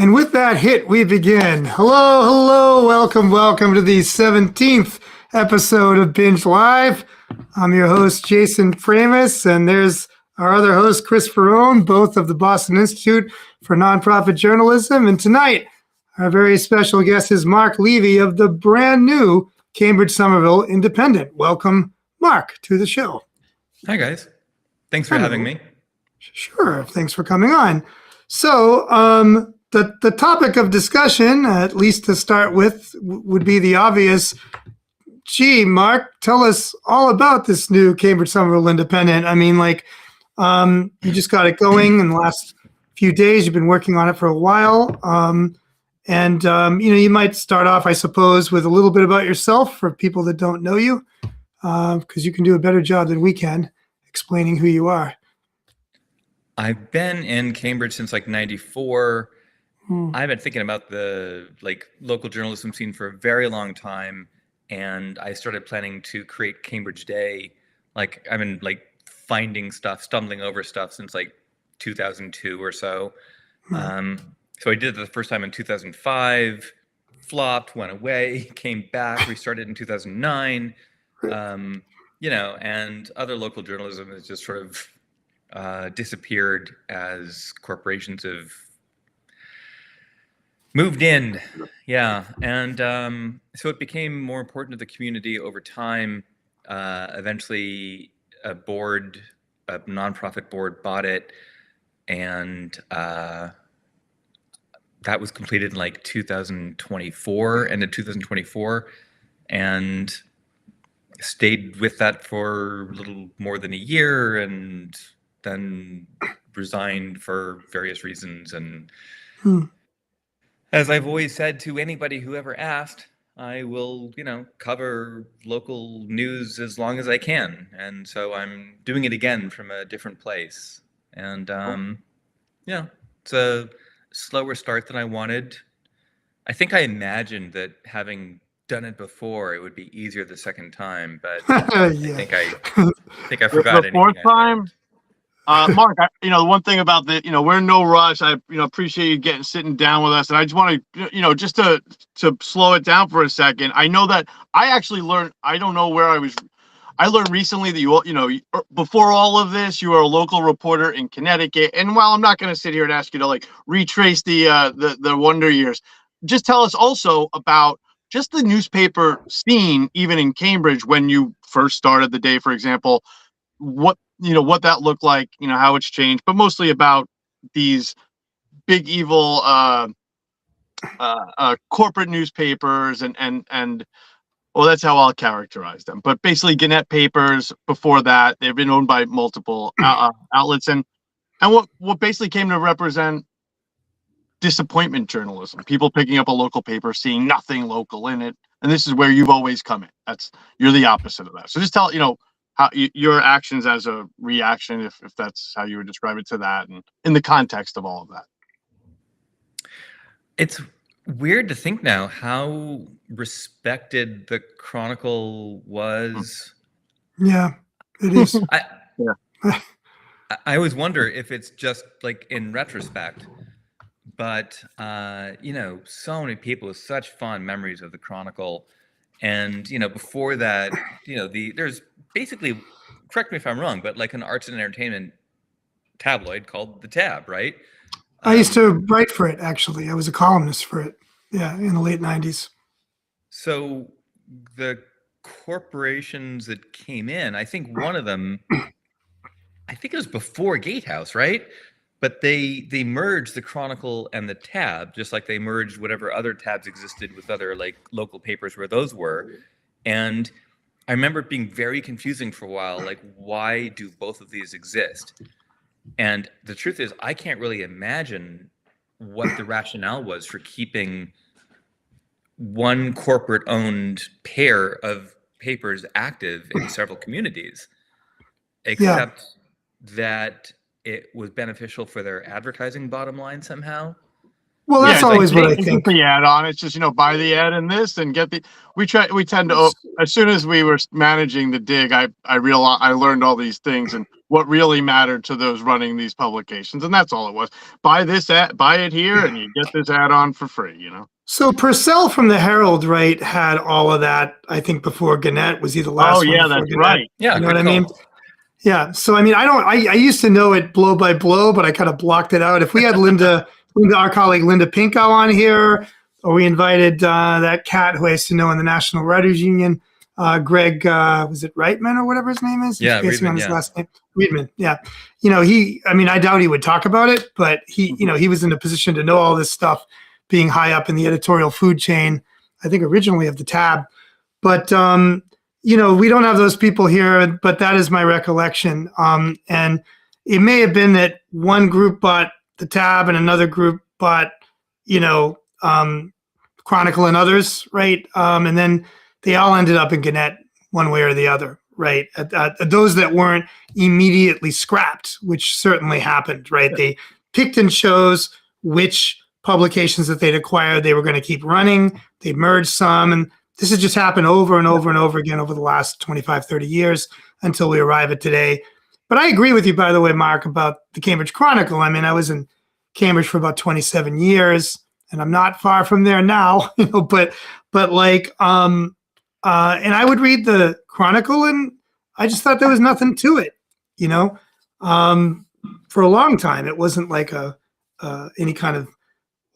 And with that hit, we begin. Hello, welcome to the 17th episode of BINJ Live. I'm your host, Jason Pramas, and there's our other host, Chris Faraone, both of the Boston Institute for Nonprofit Journalism. And tonight, our very special guest is Marc Levy of the brand new Cambridge-Somerville Independent. Welcome, Marc, to the show. Hi, guys. Thanks for having me. Sure. Thanks for coming on. So, the topic of discussion, at least to start with, would be the obvious. Gee, Marc, tell us all about this new Cambridge-Somerville Independent. I mean, you just got it going in the last few days. You've been working on it for a while. You might start off, I suppose, with a little bit about yourself for people that don't know you, because you can do a better job than we can explaining who you are. I've been in Cambridge since '94. I've been thinking about the local journalism scene for a very long time, and I started planning to create Cambridge Day. I've been finding stuff, stumbling over stuff since 2002 or so. So I did it the first time in 2005, flopped, went away, came back, restarted in 2009. And other local journalism has just sort of disappeared as corporations have moved in. And so it became more important to the community over time. Eventually a nonprofit board bought it, and that was completed in 2024, end of 2024, and stayed with that for a little more than a year, and then resigned for various reasons. And as I've always said to anybody who ever asked, I will, cover local news as long as I can. And so I'm doing it again from a different place. And it's a slower start than I wanted. I think I imagined that having done it before, it would be easier the second time, but I think I forgot the fourth time. Marc, the one thing about we're in no rush. I appreciate you sitting down with us, and I just want to just to slow it down for a second. I know that I actually learned. I don't know where I was. I learned recently that before all of this, you were a local reporter in Connecticut. And while I'm not going to sit here and ask you to retrace the wonder years, just tell us also about just the newspaper scene, even in Cambridge, when you first started the day, for example, what that looked like, how it's changed, but mostly about these big evil corporate newspapers and well, that's how I'll characterize them. But basically, Gannett papers before that, they've been owned by multiple outlets, and what basically came to represent disappointment journalism. People picking up a local paper, seeing nothing local in it, and this is where you've always come in. You're the opposite of that. So just tell how your actions as a reaction, if that's how you would describe it, to that, and in the context of all of that. It's weird to think now how respected the Chronicle was. Yeah, it is. I always wonder if it's just in retrospect, but so many people with such fond memories of the Chronicle, and before that, there's basically, correct me if I'm wrong, but an arts and entertainment tabloid called The Tab, right? I used to write for it, actually. I was a columnist for it, in the late 90s. So the corporations that came in, I think one of them, I think it was before Gatehouse, right? But they merged the Chronicle and the Tab, just like they merged whatever other tabs existed with other local papers where those were. And I remember it being very confusing for a while, why do both of these exist? And the truth is, I can't really imagine what the rationale was for keeping one corporate-owned pair of papers active in several communities, except that it was beneficial for their advertising bottom line somehow. Well, Yeah, that's it's like always what I it's think. just the add-on. It's just, buy the ad in this and get the. We tend to. As soon as we were managing the dig, I realized I learned all these things and what really mattered to those running these publications, and that's all it was. Buy this ad, buy it here, and you get this add-on for free. So Purcell from the Herald, right, had all of that. I think before Gannett was he the Oh last one yeah, before that's Gannett. right. Yeah, You know good what I call. mean? Yeah. So I mean, I used to know it blow by blow, but I kind of blocked it out. If we had our colleague Linda Pinkow on here, or we invited that cat who I used to know in the National Writers Union, Greg, was it Reitman or whatever his name is? Yeah, He's basing Reitman, on his yeah. last name. Reitman. Yeah. I mean, I doubt he would talk about it, but he was in a position to know all this stuff, being high up in the editorial food chain, I think originally of the Tab. But we don't have those people here, but that is my recollection. And it may have been that one group bought the Tab and another group bought, Chronicle and others, right? And then they all ended up in Gannett one way or the other, right? Those that weren't immediately scrapped, which certainly happened, right? They picked and chose which publications that they'd acquired they were going to keep running. They merged some, and this has just happened over and over and over again over the last 25, 30 years until we arrive at today. But I agree with you, by the way, Mark, about the Cambridge Chronicle. I mean, I was in Cambridge for about 27 years, and I'm not far from there now, but and I would read the Chronicle, and I just thought there was nothing to it, for a long time. It wasn't like any kind of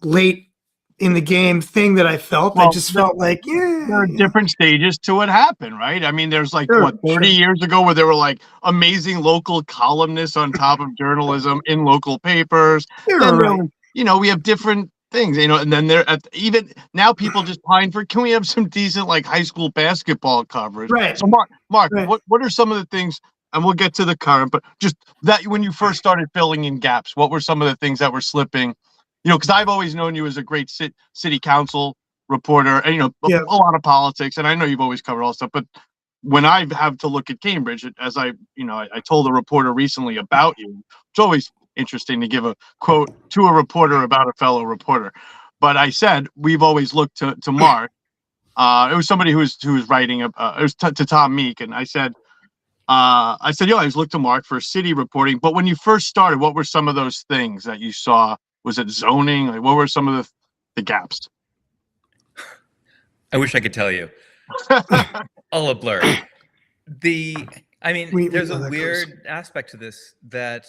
late in the game thing that I felt. I just felt like, there are different stages to what happened, right? I mean, there's like 30 years ago where there were like amazing local columnists on top of journalism in local papers. Then we have different things, and then even now people just pine for, can we have some decent like high school basketball coverage? Right. So Mark, what are some of the things, and we'll get to the current, but just that when you first started filling in gaps, what were some of the things that were slipping? Because I've always known you as a great city council reporter, and a lot of politics, and I know you've always covered all stuff. But when I have to look at Cambridge, as I told a reporter recently about you, it's always interesting to give a quote to a reporter about a fellow reporter. But I said we've always looked to Mark. It was somebody who was writing. It was to Tom Meek, and I said, I always looked to Mark for city reporting. But when you first started, what were some of those things that you saw? Was it zoning? Like, what were some of the gaps? I wish I could tell you. All a blur. There's a weird aspect to this that,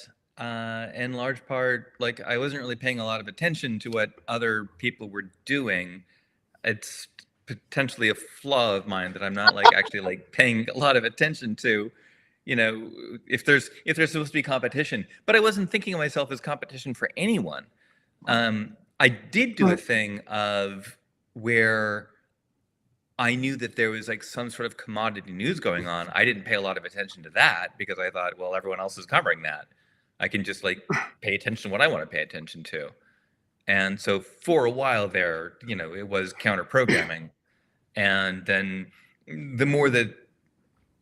in large part, like I wasn't really paying a lot of attention to what other people were doing. It's potentially a flaw of mine that I'm not actually paying a lot of attention to. If there's supposed to be competition, but I wasn't thinking of myself as competition for anyone. I did do a thing of where I knew that there was some sort of commodity news going on. I didn't pay a lot of attention to that because I thought, well, everyone else is covering that. I can just pay attention to what I want to pay attention to. And so for a while there, it was counter programming. And then the more that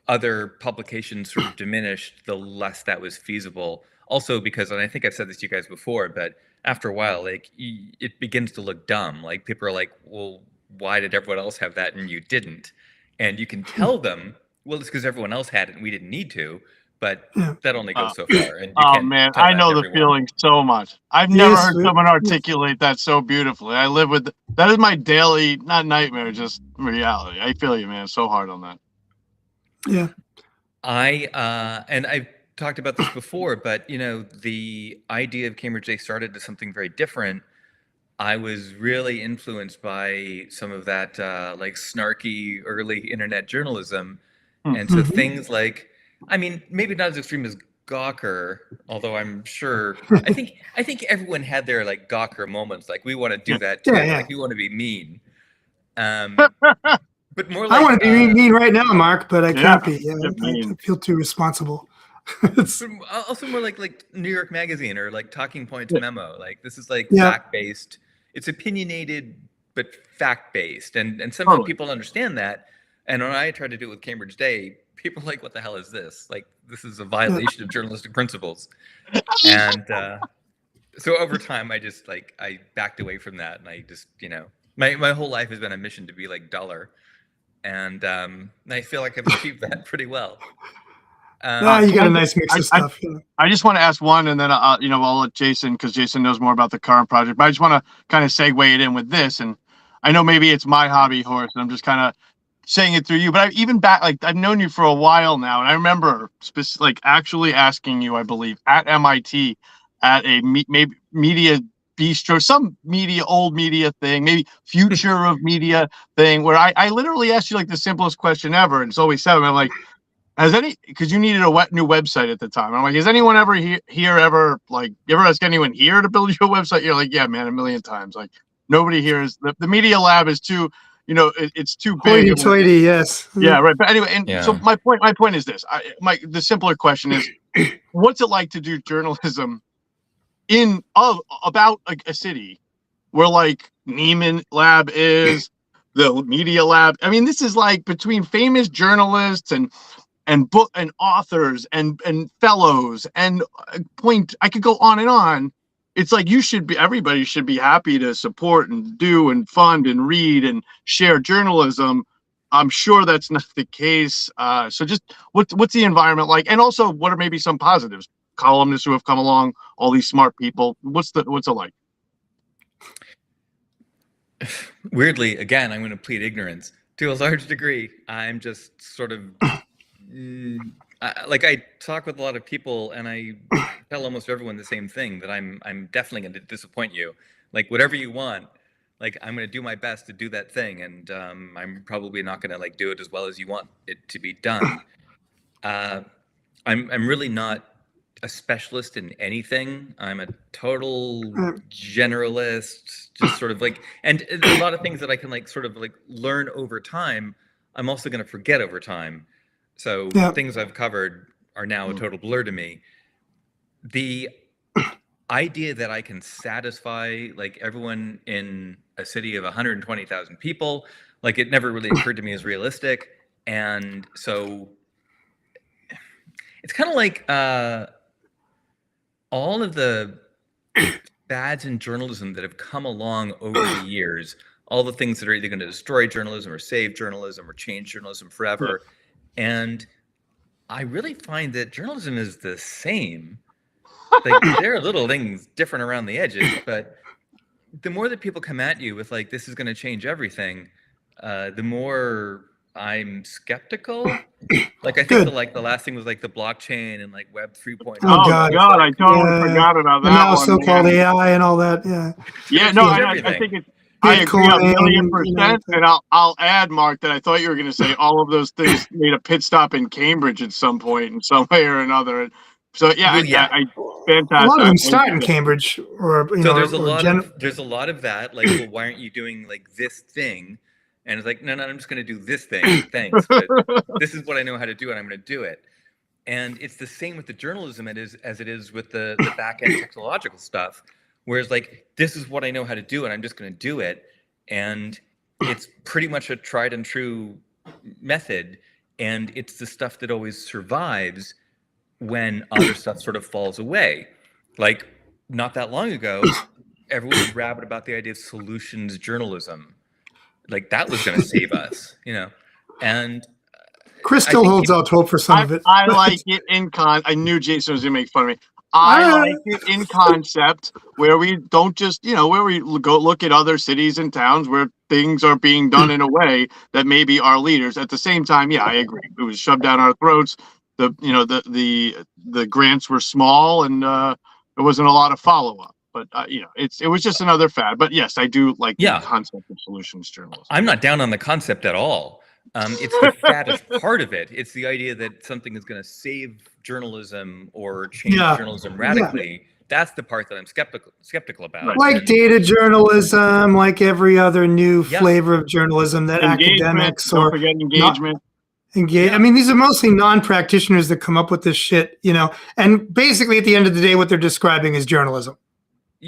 other publications sort of diminished, the less that was feasible. Also because, and I think I've said this to you guys before, but after a while, it begins to look dumb. People are like, well, why did everyone else have that and you didn't? And you can tell them, well, it's because everyone else had it and we didn't need to, but that only goes so far. And you can't man, tell I that know to the everyone. feeling so much. I've never heard someone articulate that so beautifully. I live with that is my daily, not nightmare, just reality. I feel you, man. So hard on that. Yeah. And I've talked about this before, but the idea of Cambridge Day started as something very different. I was really influenced by some of that snarky early internet journalism. And so things maybe not as extreme as Gawker, although I'm sure I think everyone had their Gawker moments. We want to do that too. We want to be mean. But more I want to be mean right now, Mark, but I can't be. Yeah, I feel too responsible. Also more like New York Magazine or Talking Points Memo. This is fact-based. It's opinionated, but fact-based. And somehow people understand that. And when I tried to do it with Cambridge Day, people are like, what the hell is this? This is a violation of journalistic principles. And So over time, I backed away from that, and I just, my whole life has been a mission to be like duller, and I feel like I've achieved that pretty well. You got a nice mix of stuff. I just want to ask one, and then I'll let Jason, because Jason knows more about the current project. But I just want to kind of segue it in with this, and I know maybe it's my hobby horse, and I'm just kind of saying it through you. But I've known you for a while now, and I remember actually asking you, I believe, at MIT at a maybe media bistro, some old media thing, maybe future of media thing, where I literally asked you like the simplest question ever, and it's always 7. I'm like, because you needed a new website at the time. I'm like, has anyone ever here ever, like, you ever ask anyone here to build you a website? You're like, yeah, man, a million times. Like, nobody here is, the media lab is too, it's too big. Hoity-toity, yes. Yeah, right. But anyway, so my point is this. The simpler question is, what's it like to do journalism about like a city where like Neiman Lab is, the media lab? I mean, this is like between famous journalists and book and authors and fellows and I could go on and on. It's like everybody should be happy to support and do and fund and read and share journalism. I'm sure that's not the case. So just what's the environment like? And also, what are maybe some positives? Columnists who have come along, all these smart people. What's it like? Weirdly, again, I'm going to plead ignorance to a large degree. I'm just sort of I talk with a lot of people, and I tell almost everyone the same thing, that I'm definitely going to disappoint you. Like, whatever you want, like, I'm going to do my best to do that thing, and I'm probably not going to like do it as well as you want it to be done. I'm really not a specialist in anything. I'm a total generalist, just sort of like, and a lot of things that I can like sort of like learn over time, I'm also going to forget over time. So things I've covered are now a total blur to me. The idea that I can satisfy like everyone in a city of 120,000 people, like, it never really occurred to me as realistic. And so it's kind of like all of the fads in journalism that have come along over the years, all the things that are either going to destroy journalism or save journalism or change journalism forever. And I really find that journalism is the same. Like, there are little things different around the edges, but the more that people come at you with like, this is going to change everything, the more I'm skeptical. Like, I think the last thing was like the blockchain and like Web 3.0. Oh God, I totally forgot about that. And now so-called AI and all that. Yeah, no, I think it's. I agree 1,000,000%, and I'll add, Mark, that I thought you were going to say all of those things made a pit stop in Cambridge at some point in some way or another. So fantastic. A lot of them start in Cambridge, there's a lot of that. Like, well, why aren't you doing like this thing? And it's like, no, I'm just going to do this thing. Thanks, but this is what I know how to do, and I'm going to do it. And it's the same with the journalism as it is with the back end technological stuff. Whereas, like, this is what I know how to do, and I'm just going to do it. And it's pretty much a tried and true method. And it's the stuff that always survives when other stuff sort of falls away. Like, not that long ago, everyone was rabid about the idea of solutions journalism. Like, that was going to save us, And Chris still holds out hope for some of it. I like it in I knew Jason was going to make fun of me. I like it in concept, where we don't just, where we go look at other cities and towns where things are being done in a way that maybe our leaders. At the same time, I agree. It was shoved down our throats. The grants were small, and there wasn't a lot of follow up. But it was just another fad. But yes, I do like the concept of solutions journalism. I'm not down on the concept at all. It's the fattest part of it. It's the idea that something is going to save journalism or change journalism radically. That's the part that I'm skeptical about. Right. Like data journalism, like every other new flavor of journalism that academics don't forget engagement. I mean, these are mostly non-practitioners that come up with this shit, and basically at the end of the day, what they're describing is journalism.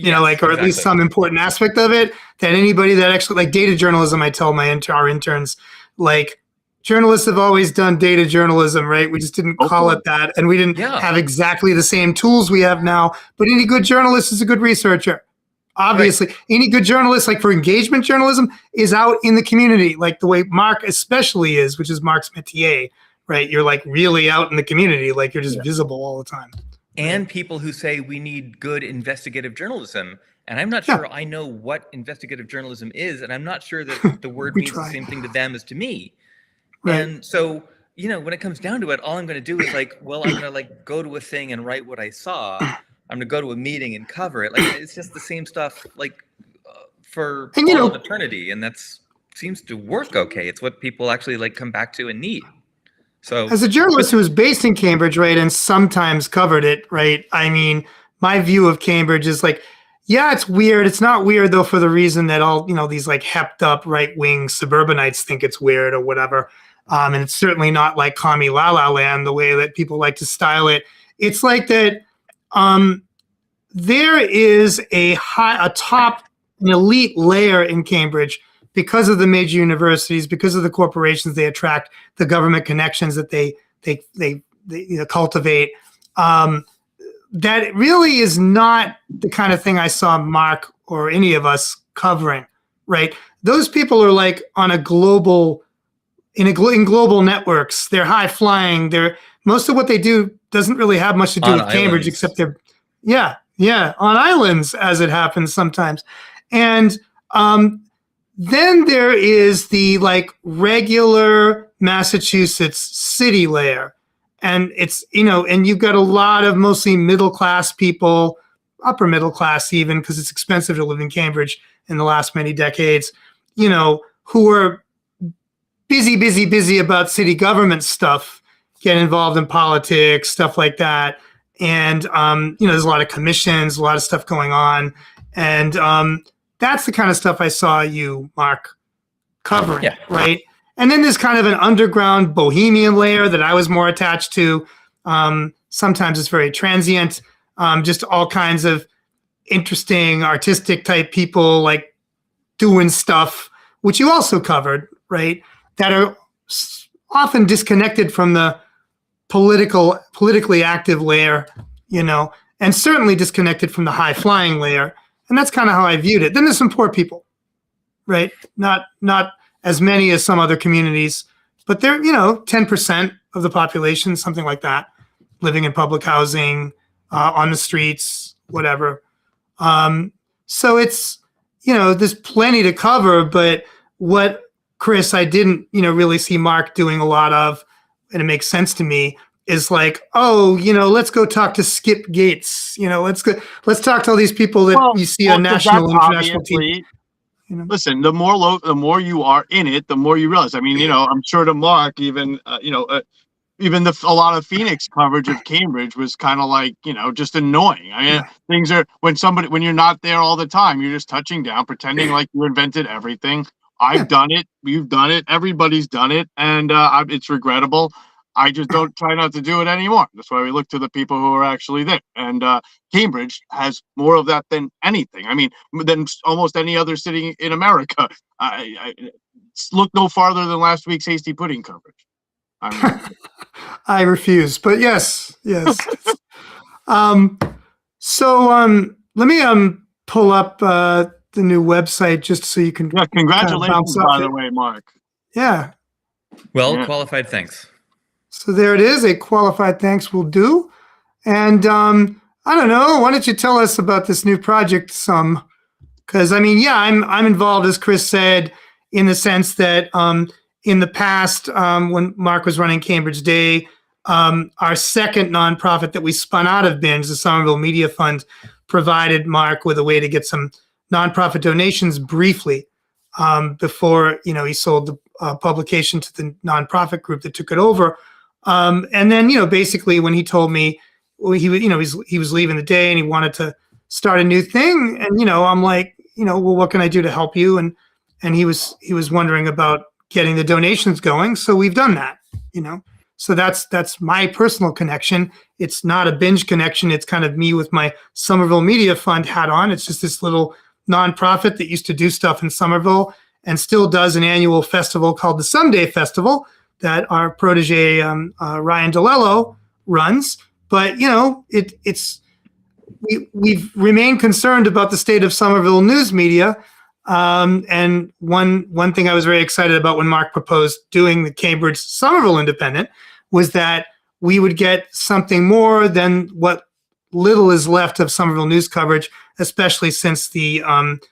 Or at least some important aspect of it that anybody that actually, like data journalism, I tell our interns, like, journalists have always done data journalism, right? We just didn't call it that, and we didn't have exactly the same tools we have now. But any good journalist is a good researcher. Obviously, any good journalist, like for engagement journalism, is out in the community, like the way Marc especially is, which is Marc's métier, right? You're like really out in the community, like you're just visible all the time. And people who say we need good investigative journalism. And I'm not sure I know what investigative journalism is, and I'm not sure that the word means the same thing to them as to me. Right. And so, you know, when it comes down to it, all I'm going to do is like, well, I'm going to like go to a thing and write what I saw. I'm going to go to a meeting and cover it. Like, it's just the same stuff, like for all of eternity. And that's seems to work okay. It's what people actually like come back to and need. So as a journalist who was based in Cambridge, right, and sometimes covered it, right, I mean, my view of Cambridge is like, yeah, it's weird. It's not weird, though, for the reason that all, you know, these like hepped up right-wing suburbanites think it's weird or whatever. And it's certainly not like commie la la land, the way that people like to style it. It's like that there is an elite layer in Cambridge because of the major universities, because of the corporations they attract, the government connections that they cultivate. That really is not the kind of thing I saw Marc or any of us covering, right? Those people are like on a global, in global networks. They're high flying. Most of what they do doesn't really have much to do with Cambridge, except they're, on islands, as it happens sometimes. And then there is the like regular Massachusetts city layer. And it's, you know, and you've got a lot of mostly middle-class people, upper middle class even, because it's expensive to live in Cambridge in the last many decades, you know, who are busy about city government stuff, get involved in politics, stuff like that. And, you know, there's a lot of commissions, a lot of stuff going on. And that's the kind of stuff I saw you, Marc, covering, right? And then there's kind of an underground bohemian layer that I was more attached to. Sometimes it's very transient, just all kinds of interesting artistic type people like doing stuff, which you also covered, right? That are often disconnected from the politically active layer, you know, and certainly disconnected from the high flying layer. And that's kind of how I viewed it. Then there's some poor people, right? Not as many as some other communities, but they're, you know, 10% of the population, something like that, living in public housing, on the streets, whatever. So it's, you know, there's plenty to cover, but what, Chris, I didn't, you know, really see Marc doing a lot of, and it makes sense to me, is like, oh, you know, let's go talk to Skip Gates. You know, let's talk to all these people that you see on national, international TV. You know? Listen, the more you are in it, the more you realize. I mean, you know, I'm sure to Marc, even even a lot of Phoenix coverage of Cambridge was kind of like, you know, just annoying. I mean, things are when you're not there all the time, you're just touching down, pretending like you invented everything. I've done it. You've done it. Everybody's done it, and it's regrettable. I just don't try not to do it anymore. That's why we look to the people who are actually there. And Cambridge has more of that than anything. I mean, than almost any other city in America. I look no farther than last week's hasty pudding coverage. I refuse, but yes. So let me pull up the new website just so you can. Yeah, congratulations, by the way, Marc. Yeah. Well, qualified thanks. So there it is. A qualified thanks will do. And I don't know. Why don't you tell us about this new project some? Because I mean, I'm involved, as Chris said, in the sense that in the past, when Marc was running Cambridge Day, our second nonprofit that we spun out of BINJ, the Somerville Media Fund, provided Marc with a way to get some nonprofit donations briefly before, you know, he sold the publication to the nonprofit group that took it over. And then, you know, basically when he told me he was leaving the day and he wanted to start a new thing, and, you know, I'm like, you know, well, what can I do to help you? And he was wondering about getting the donations going. So we've done that, you know. So that's my personal connection. It's not a BINJ connection. It's kind of me with my Somerville Media Fund hat on. It's just this little nonprofit that used to do stuff in Somerville and still does an annual festival called the Someday Festival, that our protege Ryan DeLello runs. But we've remained concerned about the state of Somerville news media. And one thing I was very excited about when Marc proposed doing the Cambridge-Somerville Independent was that we would get something more than what little is left of Somerville news coverage, especially since the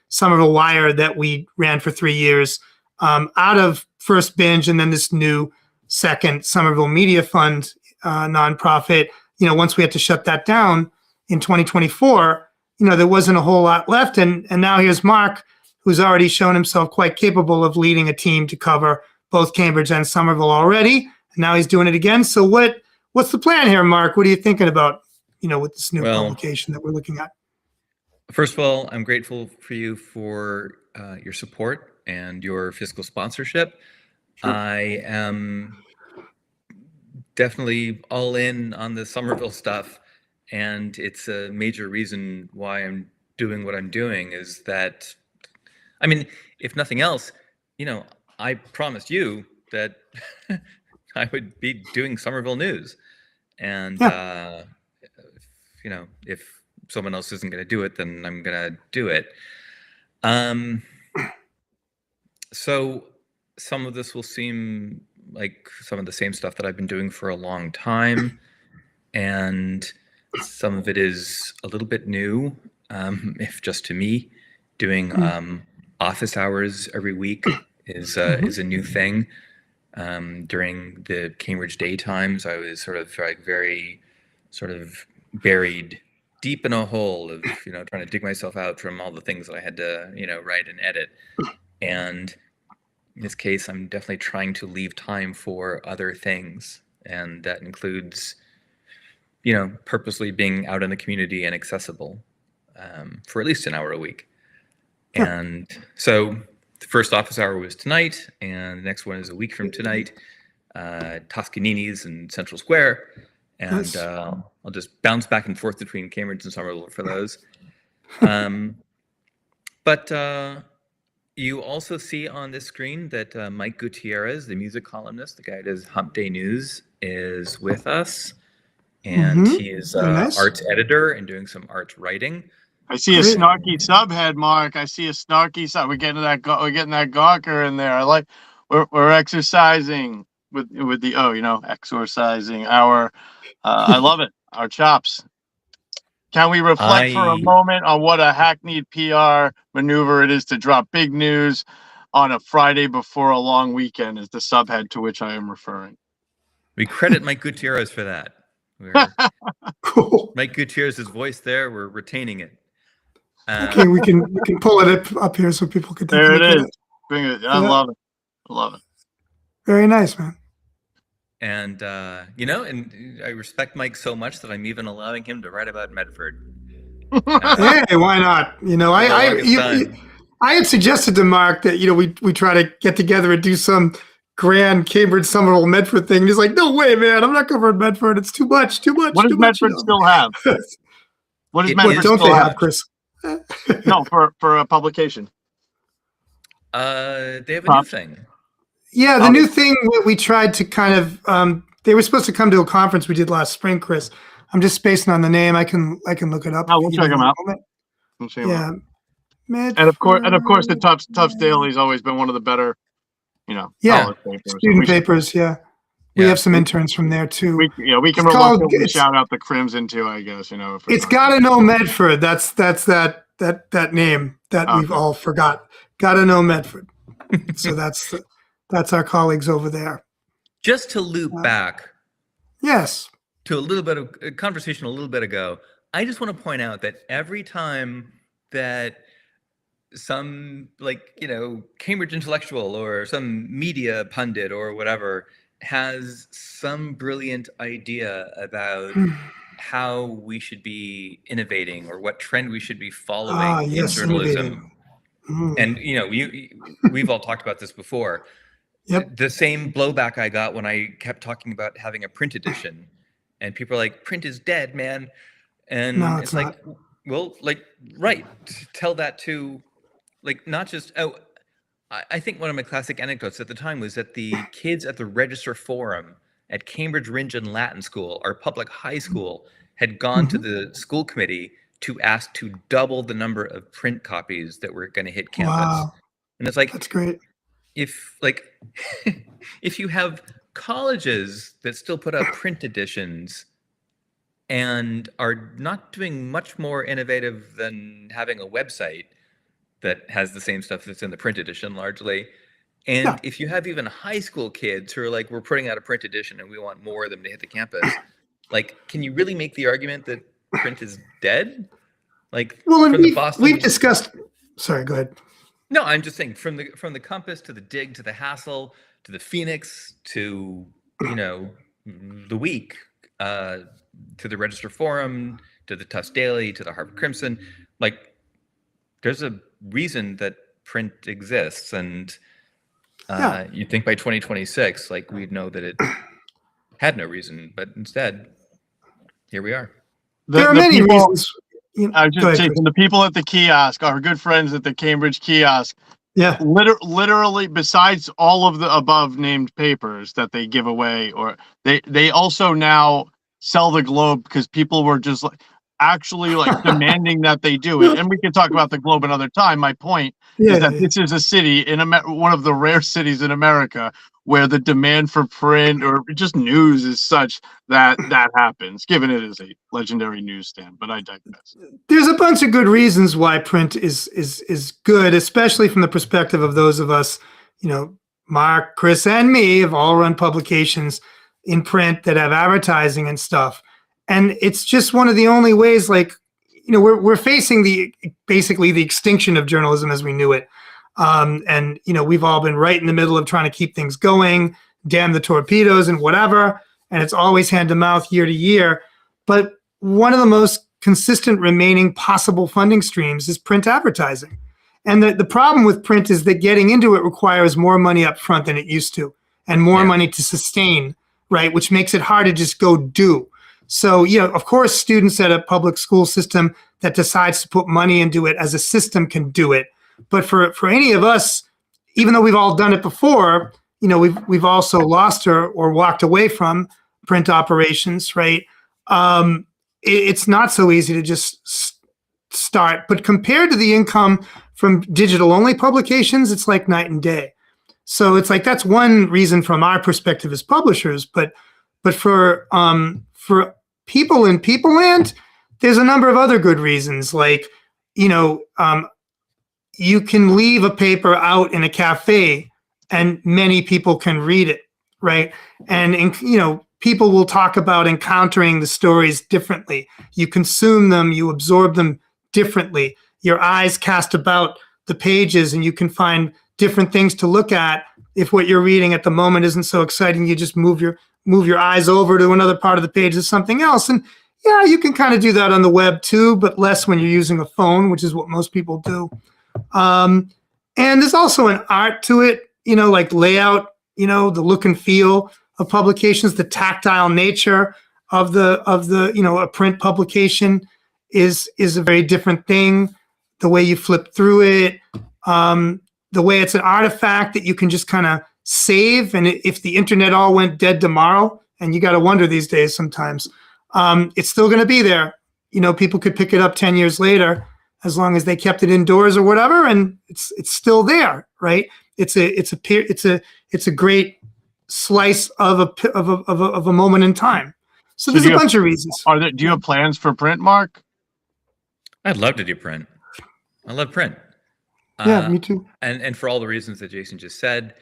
Somerville Wire that we ran for 3 years out of first BINJ and then this new second Somerville Media Fund nonprofit. Once we had to shut that down in 2024, there wasn't a whole lot left. And now here's Marc, who's already shown himself quite capable of leading a team to cover both Cambridge and Somerville already. And now he's doing it again. So what's the plan here, Marc? What are you thinking about, with this new publication that we're looking at? First of all, I'm grateful for you for your support and your fiscal sponsorship. Sure. I am definitely all in on the Somerville stuff. And it's a major reason why I'm doing what I'm doing is that, I mean, if nothing else, I promised you that I would be doing Somerville news. And, if someone else isn't going to do it, then I'm going to do it. So some of this will seem like some of the same stuff that I've been doing for a long time. And some of it is a little bit new, if just to me. Doing office hours every week is a new thing. During the Cambridge daytimes, I was very buried deep in a hole of trying to dig myself out from all the things that I had to write and edit. And in this case, I'm definitely trying to leave time for other things, and that includes purposely being out in the community and accessible for at least an hour a week. And so the first office hour was tonight, and the next one is a week from tonight, Toscanini's in Central Square. And nice. I'll just bounce back and forth between Cambridge and Somerville for those. But you also see on this screen that Mike Gutierrez, the music columnist, the guy that does Hump Day News, is with us. And he is nice. Arts editor and doing some arts writing. I see a snarky subhead, Marc. I see a snarky sub. We're getting that gawker in there. We're exercising with the exorcising our. I love it. Our chops. Can we reflect for a moment on what a hackneyed PR maneuver it is to drop big news on a Friday before a long weekend? Is the subhead to which I am referring. We credit Mike Gutierrez for that. Cool. Mike Gutierrez's voice there. We're retaining it. Okay, we can pull it up here so people can. There it is. Bring it. I love it. I love it. Very nice, man. And and I respect Mike so much that I'm even allowing him to write about Medford. Hey, why not? I had suggested to Marc that we try to get together and do some grand Cambridge Somerville Medford thing. He's like, no way, man, I'm not covering Medford. It's too much. What does Medford still have? What does Medford don't they have, Chris? No, for a publication. They have a new thing. Yeah, the new thing that we tried to kind of they were supposed to come to a conference we did last spring, Chris. I'm just spacing on the name. I can look it up. We'll check them out. Yeah. And of course the Tufts Daily has always been one of the better student papers. We have some interns from there too. We can reluctantly shout out the Crimson too, I guess. It's Gotta Know Medford. That's that name that we've all forgot. Gotta Know Medford. So that's our colleagues over there. Just to loop back. Yes. To a little bit of a conversation a little bit ago, I just want to point out that every time that some Cambridge intellectual or some media pundit or whatever has some brilliant idea about how we should be innovating or what trend we should be following in journalism. And we've all talked about this before. Yep. The same blowback I got when I kept talking about having a print edition, and people are like, "Print is dead, man." And no, it's like, well, right, tell that to, not just, I think one of my classic anecdotes at the time was that the kids at the Register Forum at Cambridge-Rindge Latin School, our public high school, had gone to Mhm. the school committee to ask to double the number of print copies that were going to hit campus. Wow, And it's like, that's great. if like if you have colleges that still put out print editions and are not doing much more innovative than having a website that has the same stuff that's in the print edition largely. And Yeah. if you have even high school kids who are like, we're putting out a print edition and we want more of them to hit the campus, like, can you really make the argument that print is dead? Like, Well, and from the we've Boston. discussed. Sorry, go ahead. No, I'm just saying from the Compass to the Dig to the Hassle to the Phoenix to the Week to the Register Forum to the Tufts Daily to the Harvard Crimson, like there's a reason that print exists, and you'd think by 2026, like we'd know that it had no reason, but instead, here we are. There are many reasons. I was just saying, the people at the kiosk, our good friends at the Cambridge kiosk, Yeah, literally, besides all of the above named papers that they give away, or they also now sell the Globe because people were just like actually like demanding that they do it. And we can talk about the Globe another time. My point is that this is a city in one of the rare cities in America where the demand for print or just news is such that happens, given it is a legendary newsstand. But I digress. There's a bunch of good reasons why print is good, especially from the perspective of those of us, Mark, Chris, and me have all run publications in print that have advertising and stuff. And it's just one of the only ways, we're facing basically the extinction of journalism as we knew it. And we've all been right in the middle of trying to keep things going, damn the torpedoes and whatever. And it's always hand to mouth year to year. But one of the most consistent remaining possible funding streams is print advertising. And the problem with print is that getting into it requires more money up front than it used to, and more money to sustain, right? Which makes it hard to just go do. So, of course, students at a public school system that decides to put money into it as a system can do it. But for any of us, even though we've all done it before, we've also lost or walked away from print operations, right? It's not so easy to just start. But compared to the income from digital-only publications, it's like night and day. So it's like that's one reason from our perspective as publishers. But for people in People Land, there's a number of other good reasons, like you can leave a paper out in a cafe and many people can read it, right? And people will talk about encountering the stories differently. You consume them, you absorb them differently. Your eyes cast about the pages and you can find different things to look at. If what you're reading at the moment isn't so exciting, you just move your eyes over to another part of the page of something else. And yeah, you can kind of do that on the web too, but less when you're using a phone, which is what most people do. And there's also an art to it, like layout, the look and feel of publications, the tactile nature of a print publication is a very different thing. The way you flip through it, the way it's an artifact that you can just kind of save. And if the internet all went dead tomorrow, and you got to wonder these days sometimes, it's still going to be there. People could pick it up 10 years later, as long as they kept it indoors or whatever, and it's still there, right? It's a great slice of a moment in time. So there's a bunch of reasons. Do you have plans for print, Mark? I'd love to do print. I love print. Yeah, me too. And for all the reasons that Jason just said,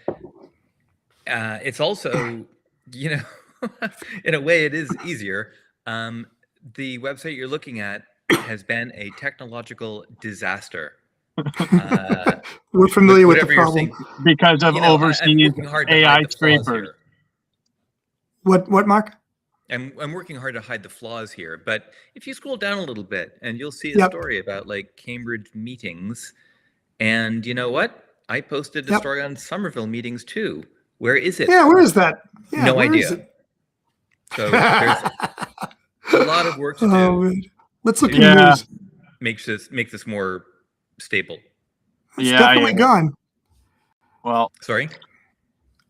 it's also, in a way, it is easier. The website you're looking at has been a technological disaster. We're familiar with the problem because of overseas AI scrapers. What, Mark? I'm working hard to hide the flaws here, but if you scroll down a little bit, and you'll see a story about Cambridge meetings, and you know what? I posted a story on Somerville meetings too. Where is it? Yeah, where is that? Yeah, no idea. So there's a lot of work to do. Man. Let's look at news. Make this more stable. It's definitely gone. Well, Sorry.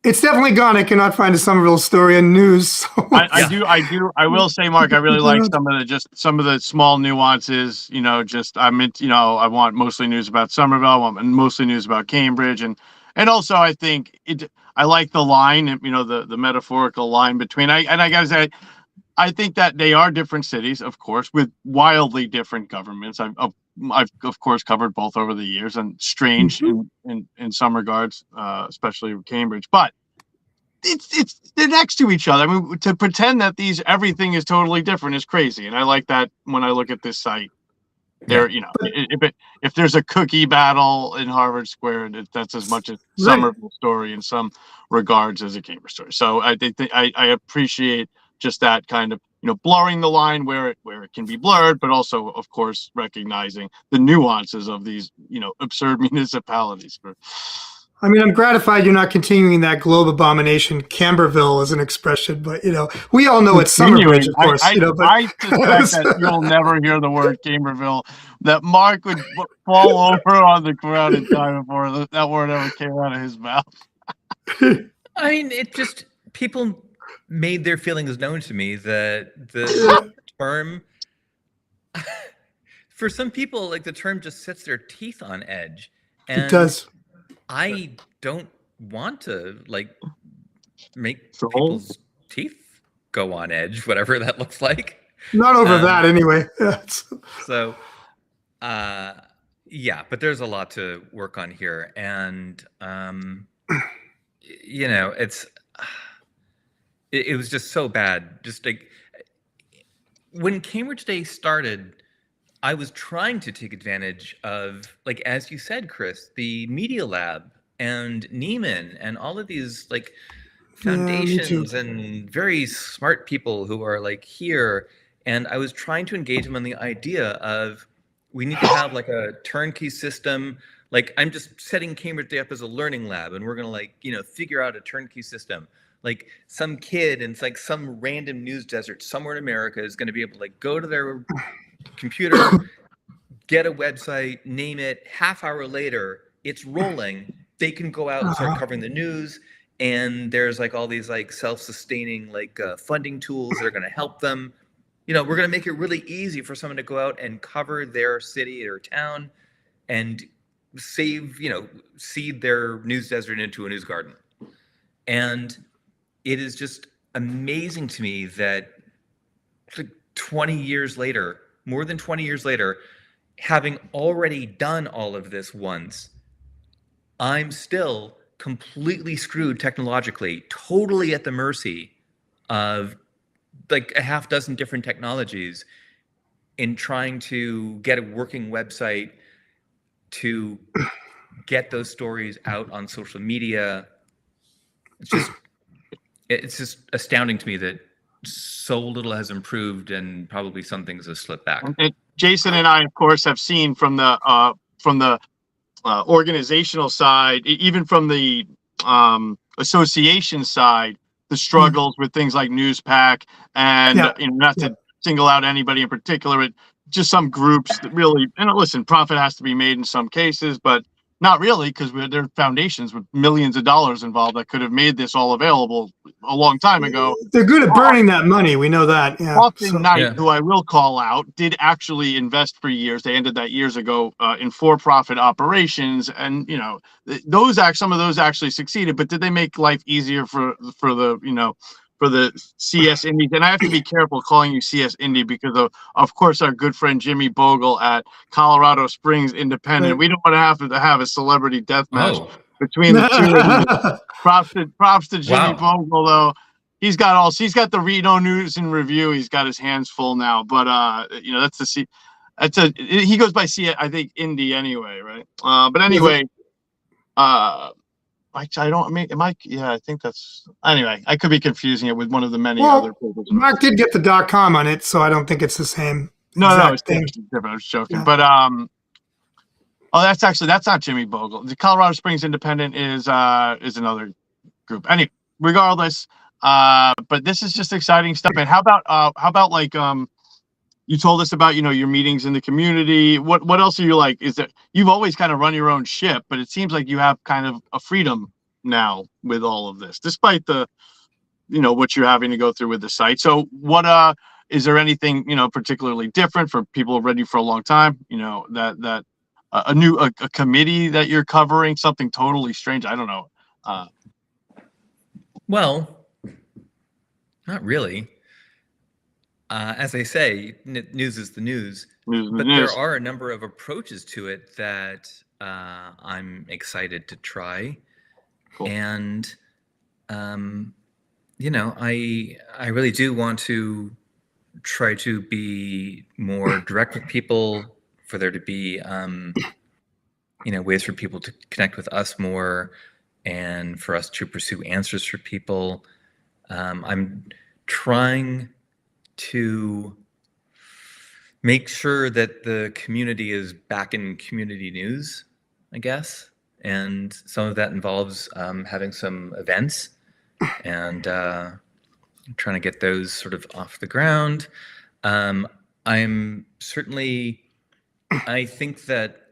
It's definitely gone. I cannot find a Somerville story in news. So. I will say, Mark, I really like some of the small nuances. I want mostly news about Somerville. I want mostly news about Cambridge, and also I think I like the line, the metaphorical line between. I gotta say, I think that they are different cities, of course, with wildly different governments. I've of course covered both over the years, and strange in some regards, especially Cambridge. But they're next to each other. I mean, to pretend that everything is totally different is crazy, and I like that when I look at this site. There, if there's a cookie battle in Harvard Square, that's as much a Somerville story in some regards as a Cambridge story. So I think I appreciate just that kind of blurring the line where it can be blurred, but also of course recognizing the nuances of these absurd municipalities. I mean, I'm gratified you're not continuing that globe abomination Camberville as an expression, but we all know it's Summerbridge, of course. I suspect that you'll never hear the word Camberville. That Mark would fall over on the ground in time before that word ever came out of his mouth. I mean, it just people made their feelings known to me that the term, for some people, like the term just sets their teeth on edge. And it does. I don't want to make people's teeth go on edge, whatever that looks like. Not over that anyway. So, yeah, but there's a lot to work on here, and it was just so bad. Just like when Cambridge Day started, I was trying to take advantage of, like, as you said, Chris, the Media Lab and Neiman and all of these foundations and very smart people who are here. And I was trying to engage them on the idea of we need to have a turnkey system. Like, I'm just setting Cambridge Day up as a learning lab, and we're going to figure out a turnkey system. Like some kid in some random news desert somewhere in America is going to be able to go to their computer, get a website, name it, half hour later, it's rolling. They can go out and start covering the news. And there's all these self-sustaining funding tools that are going to help them. We're going to make it really easy for someone to go out and cover their city or town and seed their news desert into a news garden. And it is just amazing to me that 20 years later, more than 20 years later, having already done all of this once, I'm still completely screwed technologically, totally at the mercy of a half dozen different technologies in trying to get a working website, to get those stories out on social media. It's just astounding to me that so little has improved, and probably some things have slipped back. And Jason and I, of course, have seen from the organizational side, even from the association side, the struggles with things like NewsPack, and not to single out anybody in particular, but just some groups that really, and listen, profit has to be made in some cases, but not really, because there are foundations with millions of dollars involved that could have made this all available a long time ago. They're good at burning that money. We know that. Yeah. Austin Knight, who I will call out, did actually invest for years. They ended that years ago in for-profit operations, and some of those actually succeeded. But did they make life easier for the CS Indies? And I have to be careful calling you CS Indy because of course our good friend Jimmy Bogle at Colorado Springs Independent. Right. We don't want to have a celebrity death match between the two of you. Props to Jimmy Bogle though. He's got the Reno News and Review. He's got his hands full now. But he goes by I think Indy anyway, right? But anyway, I think that's anyway. I could be confusing it with one of the many other papers. Mark did get the .com on it, so I don't think it's the same. No, it's different. I was joking, but that's not Jimmy Bogle. The Colorado Springs Independent is another group. Anyway, regardless, but this is just exciting stuff. And how about you told us about, your meetings in the community. What else are you like? Is that you've always kind of run your own ship, but it seems like you have kind of a freedom now with all of this, despite the, what you're having to go through with the site. So what is there anything, particularly different for people ready for a long time, that a committee that you're covering, something totally strange? I don't know. Well, not really. As I say, news is the news, but there News. are a number of approaches to it that I'm excited to try. Cool. And, I really do want to try to be more direct with people, for there to be, ways for people to connect with us more, and for us to pursue answers for people. I'm trying to make sure that the community is back in community news, I guess. And some of that involves having some events and trying to get those sort of off the ground. I'm certainly, I think that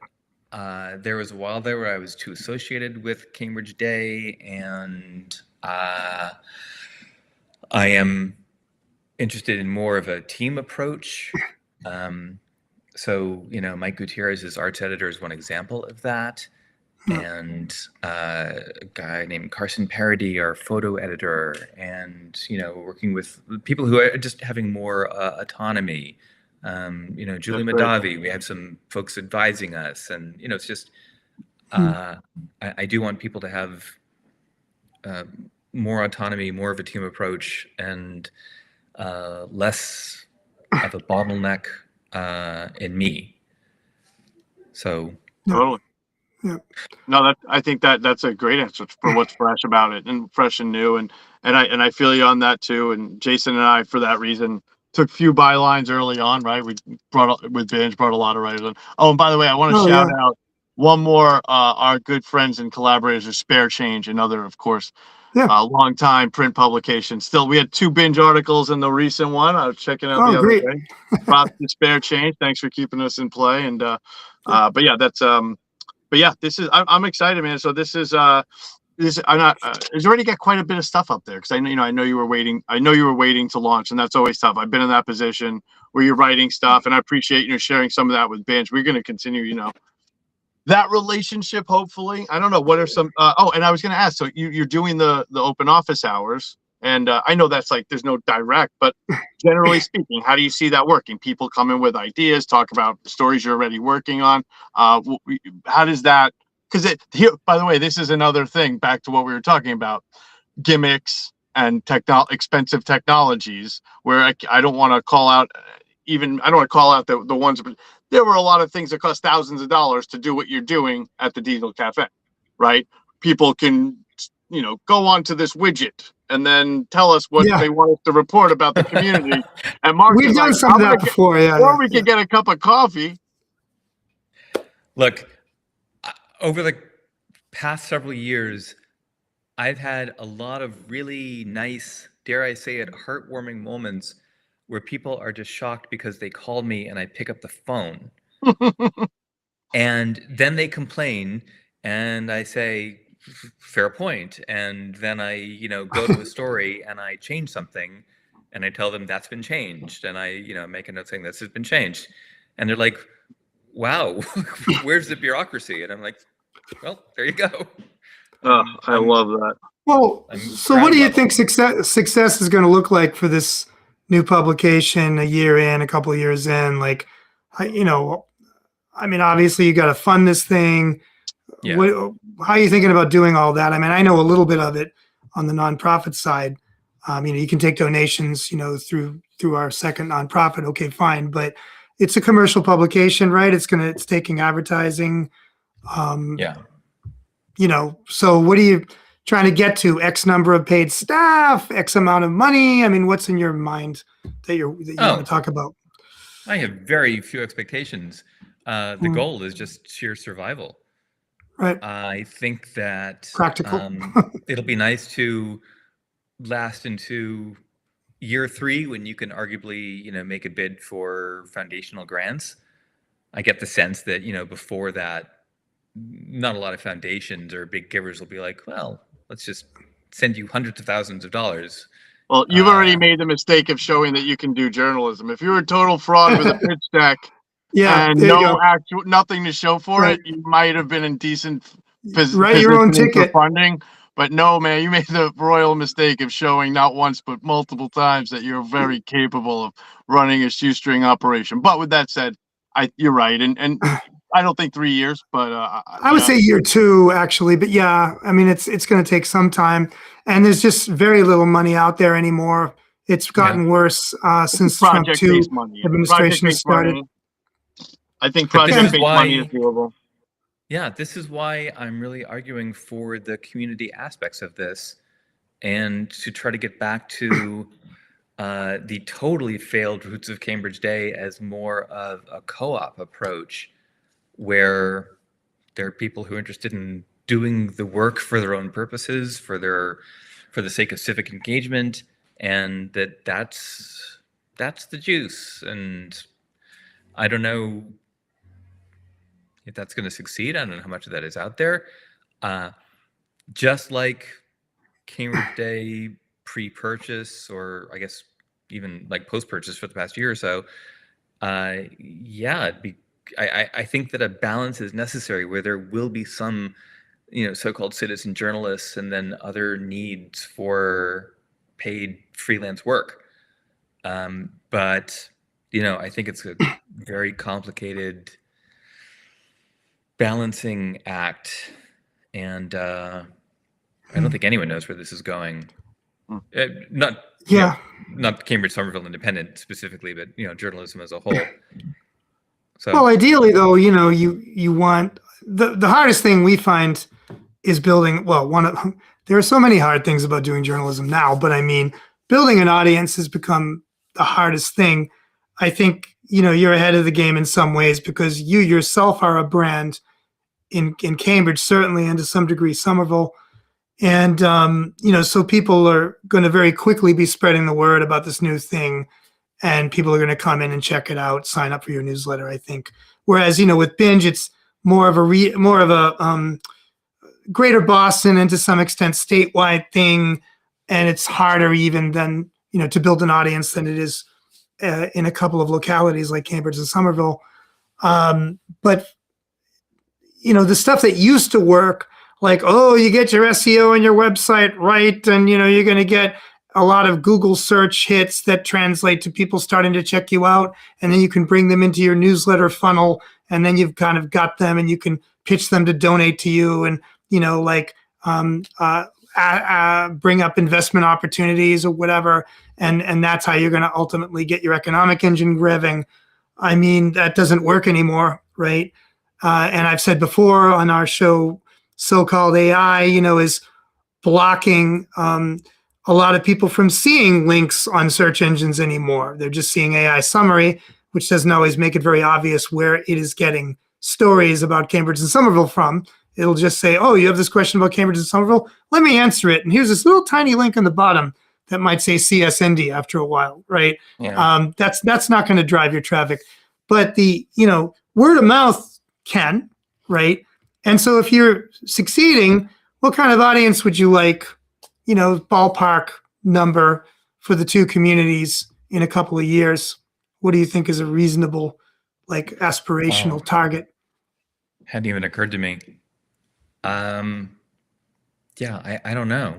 there was a while there where I was too associated with Cambridge Day, and I am interested in more of a team approach. So, Mike Gutierrez's arts editor is one example of that. And a guy named Carson Parody, our photo editor, and, working with people who are just having more autonomy. Julie Madavi, we have some folks advising us, and, it's just, I do want people to have more autonomy, more of a team approach, and less of a bottleneck in me. So Totally. Yeah. No, I think that's a great answer for what's fresh about it, and fresh and new, and I feel you on that too. And Jason and I, for that reason, took few bylines early on, right? We brought a lot of writers on. Oh, and by the way, I want to shout out one more, our good friends and collaborators are Spare Change, another, of course, long time print publication. Still, we had 2 binge articles in the recent one. I was checking out the other day. Props to Spare Change. Thanks for keeping us in play. And but yeah, that's but yeah, I'm excited, man. So this is I'm not. It's already got quite a bit of stuff up there, because I know you were waiting. I know you were waiting to launch, and that's always tough. I've been in that position where you're writing stuff, and I appreciate sharing some of that with BINJ. We're going to continue, that relationship. Hopefully, I don't know what are some. And I was going to ask. So you're doing the open office hours, and I know that's like there's no direct, but generally speaking, how do you see that working? People come in with ideas, talk about stories you're already working on. How does that? Because here, by the way, this is another thing. Back to what we were talking about, gimmicks and expensive technologies. Where I don't want to call out I don't want to call out the ones, but there were a lot of things that cost thousands of dollars to do what you're doing at the Diesel Cafe, right? People can, go onto this widget and then tell us what they want us to report about the community. And Mark, we've done some of that before, or we could get a cup of coffee. Look, over the past several years, I've had a lot of really nice, dare I say it, heartwarming moments where people are just shocked because they called me and I pick up the phone. And then they complain, and I say, fair point. And then I, go to a story and I change something, and I tell them that's been changed. And I, make a note saying this has been changed. And they're like, wow, where's the bureaucracy? And I'm like, well, there you go. I love that. Well, so what do you think success is going to look like for this new publication a year in, a couple of years in? Like, I mean, obviously you got to fund this thing. Yeah. How are you thinking about doing all that? I mean, I know a little bit of it on the nonprofit side. You can take donations, through our second nonprofit. Okay, fine. But it's a commercial publication, right? It's taking advertising. So what are you trying to get to? X number of paid staff, X amount of money? I mean, what's in your mind that you want to talk about? I have very few expectations. The goal is just sheer survival. Right. I think that practical. It'll be nice to last into year 3, when you can arguably, make a bid for foundational grants, I get the sense that, before that, not a lot of foundations or big givers will be like, well, let's just send you hundreds of thousands of dollars. Well, you've already made the mistake of showing that you can do journalism. If you're a total fraud with a pitch deck and there you go. nothing to show for Right. it, you might have been in decent Write your own positioning for ticket. funding. But no, man, you made the royal mistake of showing not once but multiple times that you're very capable of running a shoestring operation. But with that said, you're right, and I don't think 3 years, but I would say year 2 actually, but yeah, I mean it's going to take some time, and there's just very little money out there anymore. It's gotten worse since Trump 2 administration has started. Money. I think project-based money is doable. Yeah, this is why I'm really arguing for the community aspects of this, and to try to get back to the totally failed roots of Cambridge Day as more of a co-op approach, where there are people who are interested in doing the work for their own purposes, for the sake of civic engagement, and that's the juice. And I don't know if that's going to succeed. I don't know how much of that is out there. Just like Cambridge Day pre-purchase, or I guess even like post-purchase for the past year or so, I think that a balance is necessary, where there will be some, so-called citizen journalists, and then other needs for paid freelance work. But I think it's a very complicated balancing act, and I don't think anyone knows where this is going. Not Cambridge-Somerville Independent specifically, but journalism as a whole. So, well, ideally though, you want the hardest thing we find is building. Well, there are so many hard things about doing journalism now, but I mean, building an audience has become the hardest thing. I think you're ahead of the game in some ways, because you yourself are a brand in Cambridge, certainly, and to some degree Somerville. And, so people are going to very quickly be spreading the word about this new thing, and people are going to come in and check it out, sign up for your newsletter, I think. Whereas, with BINJ, it's more of a greater Boston and to some extent statewide thing. And it's harder even than, to build an audience than it is in a couple of localities like Cambridge and Somerville. But the stuff that used to work, like, you get your SEO and your website right, and you're going to get a lot of Google search hits that translate to people starting to check you out, and then you can bring them into your newsletter funnel, and then you've kind of got them, and you can pitch them to donate to you, and bring up investment opportunities or whatever, and that's how you're going to ultimately get your economic engine revving. I mean, that doesn't work anymore, right? And I've said before on our show, so-called AI, is blocking a lot of people from seeing links on search engines anymore. They're just seeing AI summary, which doesn't always make it very obvious where it is getting stories about Cambridge and Somerville from. It'll just say, you have this question about Cambridge and Somerville? Let me answer it. And here's this little tiny link on the bottom that might say CSND after a while, right? Yeah. That's not going to drive your traffic. But the, word of mouth can, right? And so if you're succeeding, what kind of audience would you like, ballpark number for the two communities in a couple of years? What do you think is a reasonable, aspirational target? Hadn't even occurred to me. I don't know.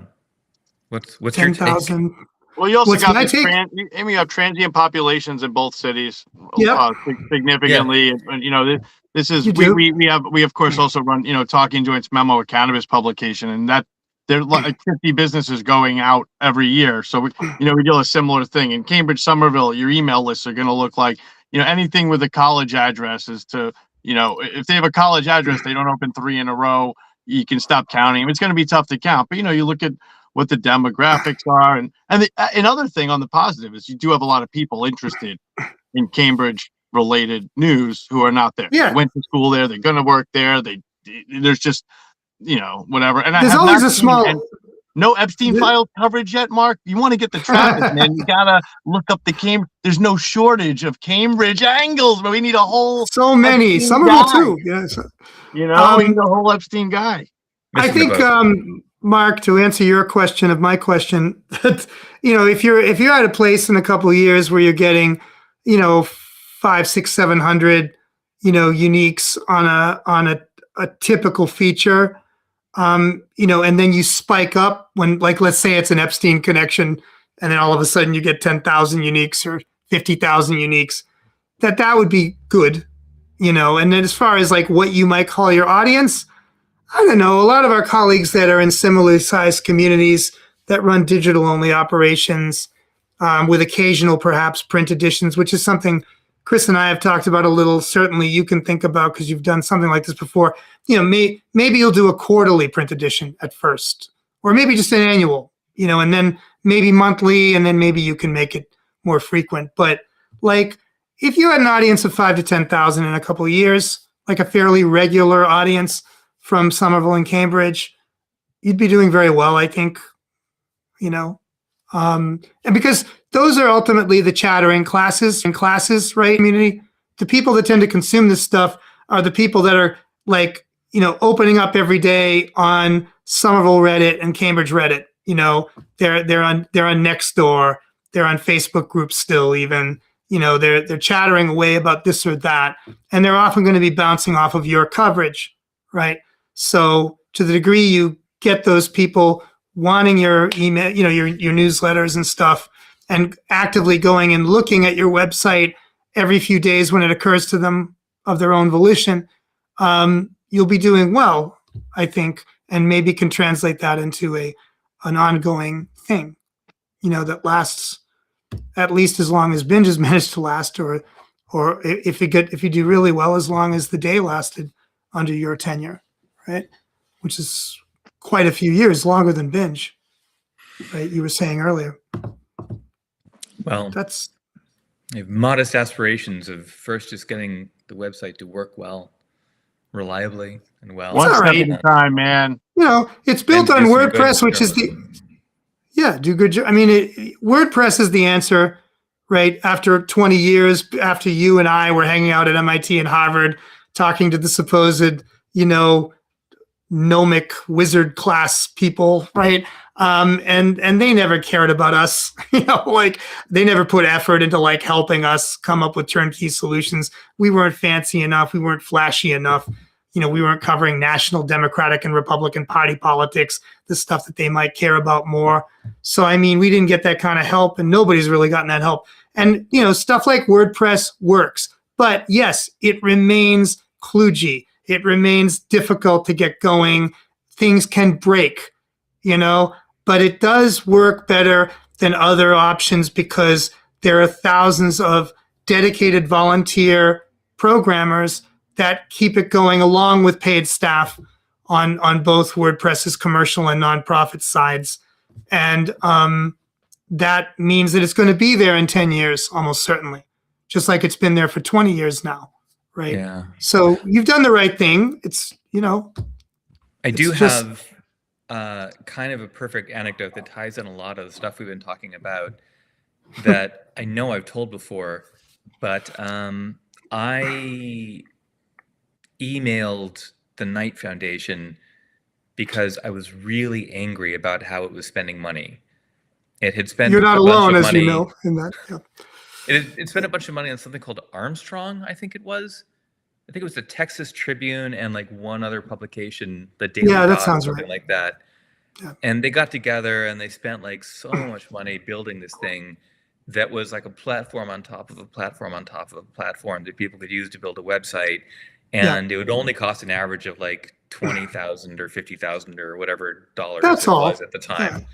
What's your 10,000. take? Well, you also What's got my this take? You have transient populations in both cities, Yep. significantly. And this is You do. we of course also run Talking Joints memo, a cannabis publication, and that there are like 50 businesses going out every year. So we do a similar thing in Cambridge, Somerville. Your email lists are going to look like anything with a college address is to if they have a college address, they don't open 3 in a row. You can stop counting. It's going to be tough to count, but you look at what the demographics are, and another thing on the positive is you do have a lot of people interested in Cambridge related news who are not there. Yeah. They went to school there. They're going to work there. There's just whatever. And There's always a small. No Epstein Th- file coverage yet, Mark? You want to get the traffic, man. You got to look up the Cambridge. There's no shortage of Cambridge angles, but we need a whole so many, Epstein Somerville guy. too. Yes. You know, we need Um, a whole Epstein guy. I Missing the think, boat. Mark, to answer your question of my question, that if you're at a place in a couple of years where you're getting, 5, 6, 700, uniques on a typical feature, and then you spike up when, like, let's say it's an Epstein connection, and then all of a sudden you get 10,000 uniques or 50,000 uniques. That would be good, And then as far as like what you might call your audience. I don't know. A lot of our colleagues that are in similarly sized communities that run digital only operations with occasional perhaps print editions, which is something Chris and I have talked about a little. Certainly you can think about because you've done something like this before. Maybe you'll do a quarterly print edition at first, or maybe just an annual, and then maybe monthly, and then maybe you can make it more frequent. But like if you had an audience of 5 to 10,000 in a couple of years, like a fairly regular audience, from Somerville and Cambridge, you'd be doing very well, I think, and because those are ultimately the chattering classes, right? Community. The people that tend to consume this stuff are the people that are like, opening up every day on Somerville Reddit and Cambridge Reddit. They're on Nextdoor, they're on Facebook groups still, even. They're chattering away about this or that, and they're often going to be bouncing off of your coverage, right? So to the degree you get those people wanting your email, your newsletters and stuff, and actively going and looking at your website every few days when it occurs to them of their own volition, you'll be doing well, I think, and maybe can translate that into an ongoing thing, that lasts at least as long as BINJ has managed to last, or if you do really well, as long as the day lasted under your tenure. Right, which is quite a few years longer than BINJ, right? You were saying earlier. Well, I have modest aspirations of first just getting the website to work well, reliably, and well. One step right. at a time, man. It's built on WordPress, which is do good job. I mean, WordPress is the answer, right? After 20 years, after you and I were hanging out at MIT and Harvard, talking to the supposed, gnomic wizard class people, right? And they never cared about us, like they never put effort into like helping us come up with turnkey solutions. We weren't fancy enough. We weren't flashy enough. We weren't covering national Democratic and Republican Party politics, the stuff that they might care about more. So, I mean, we didn't get that kind of help, and nobody's really gotten that help. And, stuff like WordPress works. But yes, it remains kludgy. It remains difficult to get going. Things can break, but it does work better than other options because there are thousands of dedicated volunteer programmers that keep it going along with paid staff on both WordPress's commercial and nonprofit sides. And that means that it's going to be there in 10 years, almost certainly, just like it's been there for 20 years now. Right. Yeah. So you've done the right thing. It's, I do have kind of a perfect anecdote that ties in a lot of the stuff we've been talking about that I know I've told before, but I emailed the Knight Foundation because I was really angry about how it was spending money. It had spent You're not alone, as money. you know, in that. Yeah. It spent a bunch of money on something called Armstrong, I think it was. I think it was the Texas Tribune and like one other publication, the Daily Yeah, that Dot, sounds something right. like that. Yeah. And they got together and they spent like so much money building this thing that was like a platform on top of a platform on top of a platform that people could use to build a website. And it would only cost an average of like 20,000 or 50,000 or whatever dollars it was at the time.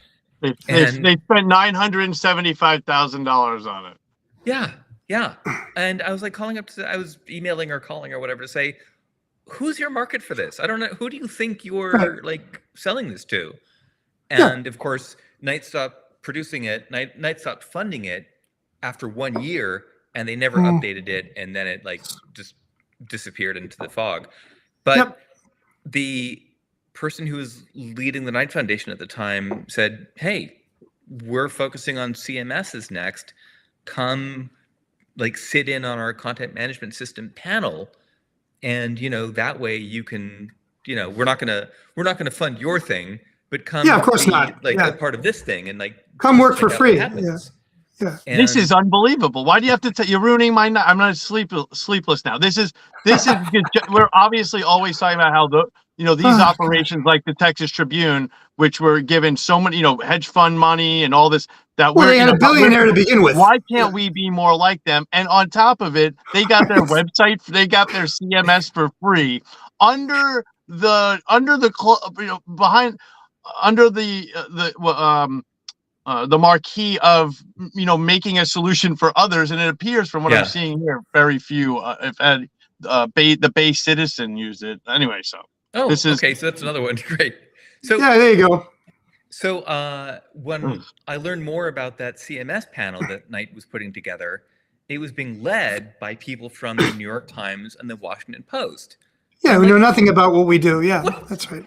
Yeah. They spent $975,000 on it. Yeah, yeah. And I was like I was emailing or calling or whatever to say, who's your market for this? I don't know. Who do you think you're like selling this to? And of course, Knight stopped producing it. Knight stopped funding it after 1 year, and they never updated it. And then it like just disappeared into the fog. But the person who was leading the Knight Foundation at the time said, "Hey, we're focusing on CMSs next. Come, like, sit in on our content management system panel, and that way you can, we're not gonna fund your thing, but come Yeah, of course be not. like Yeah. a part of this thing and like Come just work check for out what free. happens." Yeah. This And is unbelievable. Why do you have to? You're ruining my night. I'm not sleepless now. This is we're obviously always talking about how these Oh, operations like the Texas Tribune, which were given so many hedge fund money and all this that Well, they had a billionaire to begin with. Why can't we be more like them? And on top of it, they got their website, they got their CMS for free under the behind under the marquee of making a solution for others, and it appears from what I'm seeing here, very few, if any, the Bay Citizen used it anyway. So this is okay. So that's another one. Great. So yeah, there you go. So when I learned more about that CMS panel that Knight was putting together, it was being led by people from the New York Times and the Washington Post. Yeah, we know nothing about what we do. Yeah, that's right.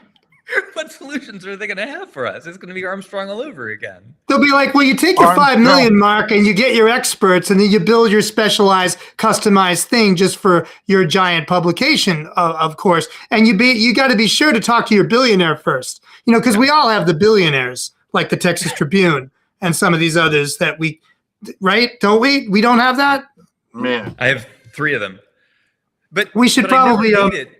What solutions are they going to have for us? It's going to be Armstrong all over again. They'll be like, well, you take your 5 million, Mark, and you get your experts, and then you build your specialized, customized thing just for your giant publication, of course. And you got to be sure to talk to your billionaire first, because we all have the billionaires, like the Texas Tribune and some of these others that right? Don't we? We don't have that? Man, I have 3 of them. But we should probably I never made it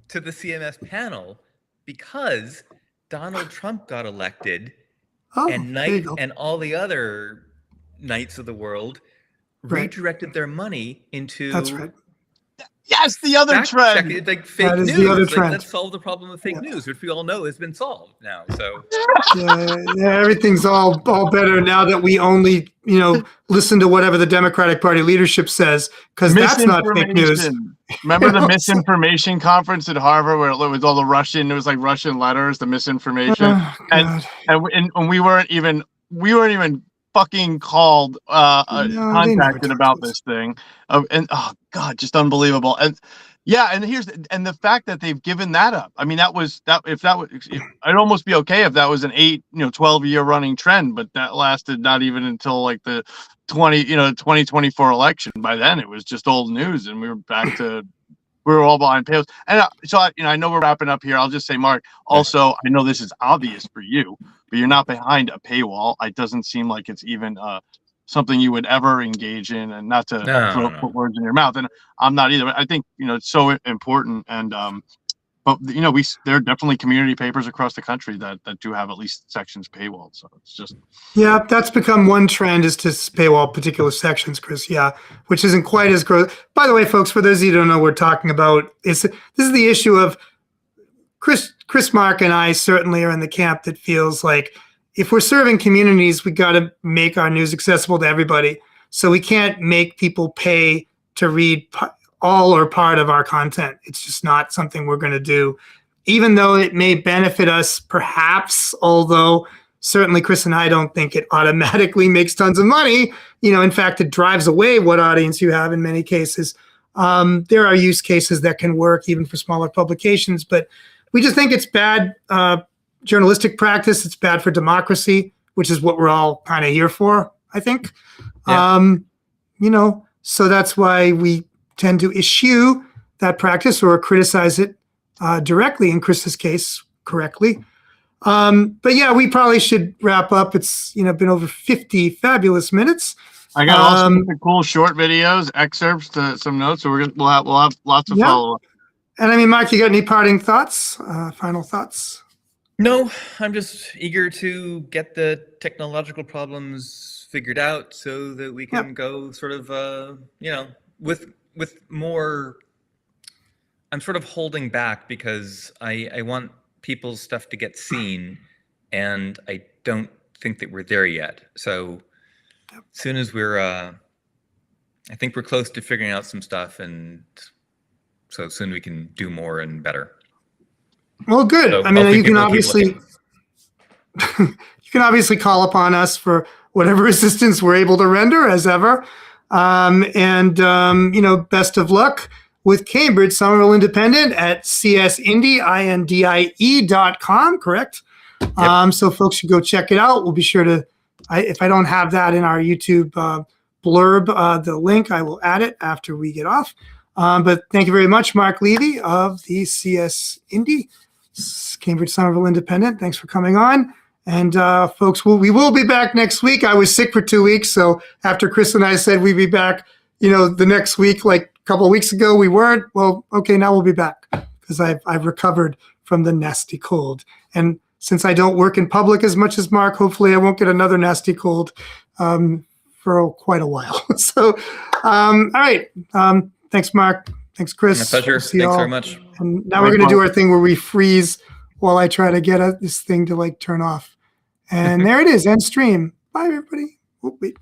to the CMS panel because Donald Trump got elected, and Knight and all the other Knights of the world redirected their money into yes, the other trend, like fake news. The other like, trend. let's solve the problem of fake news, which we all know has been solved now. So everything's all better now that we only listen to whatever the Democratic Party leadership says, because that's not fake news. Remember the misinformation conference at Harvard where it was all it was like Russian letters, the misinformation, and we weren't even fucking called contacted about this thing, and oh god, just unbelievable. And yeah, and the fact that they've given that up. I mean, I'd almost be okay if that was an 12-year running trend, but that lasted not even until like the 2024 election. By then it was just old news, and we were all behind paywalls. And so I know we're wrapping up here. I'll just say, Mark, also, I know this is obvious for you, but you're not behind a paywall. It doesn't seem like it's even something you would ever engage in, and not to put words in your mouth. And I'm not either. I think, it's so important. And, but there are definitely community papers across the country that do have at least sections paywalled. So it's just. Yeah, that's become one trend, is to paywall particular sections, Chris. Yeah, which isn't quite as gross. By the way, folks, for those of you who don't know what we're talking about, this is the issue of Chris, Mark, and I certainly are in the camp that feels like if we're serving communities, we got to make our news accessible to everybody. So we can't make people pay to read all or part of our content. It's just not something we're going to do, even though it may benefit us perhaps, although certainly Chris and I don't think it automatically makes tons of money. In fact, it drives away what audience you have in many cases. There are use cases that can work even for smaller publications, but we just think it's bad journalistic practice. It's bad for democracy, which is what we're all kind of here for, I think. Yeah. So that's why we tend to eschew that practice or criticize it directly, in Chris's case, correctly. But yeah, we probably should wrap up. It's been over 50 fabulous minutes. I got also the cool short videos, excerpts, some notes. So we'll have lots of follow up. And I mean, Mark, you got any parting thoughts? Final thoughts? No, I'm just eager to get the technological problems figured out so that we can go sort of, with more. I'm sort of holding back because I want people's stuff to get seen, and I don't think that we're there yet. So as soon as I think we're close to figuring out some stuff, and so soon we can do more and better. Well, good. So I mean, you can obviously call upon us for whatever assistance we're able to render, as ever. Best of luck. with Cambridge-Somerville Independent at csindie.com, correct? Yep. So folks should go check it out. We'll be sure to, if I don't have that in our YouTube blurb, the link, I will add it after we get off. But thank you very much, Marc Levy of the CS Indie, Cambridge-Somerville Independent. Thanks for coming on. And folks, we will be back next week. I was sick for 2 weeks, so after Chris and I said we'd be back, the next week, like a couple of weeks ago, we weren't. Well, okay, now we'll be back because I've recovered from the nasty cold. And since I don't work in public as much as Mark, hopefully I won't get another nasty cold for quite a while. So, all right. Thanks, Mark. Thanks, Chris. My pleasure. See Thanks y'all. very much. And now we're going to do our thing where we freeze while I try to get this thing to turn off. And there it is, end stream. Bye, everybody. Whoop, wait.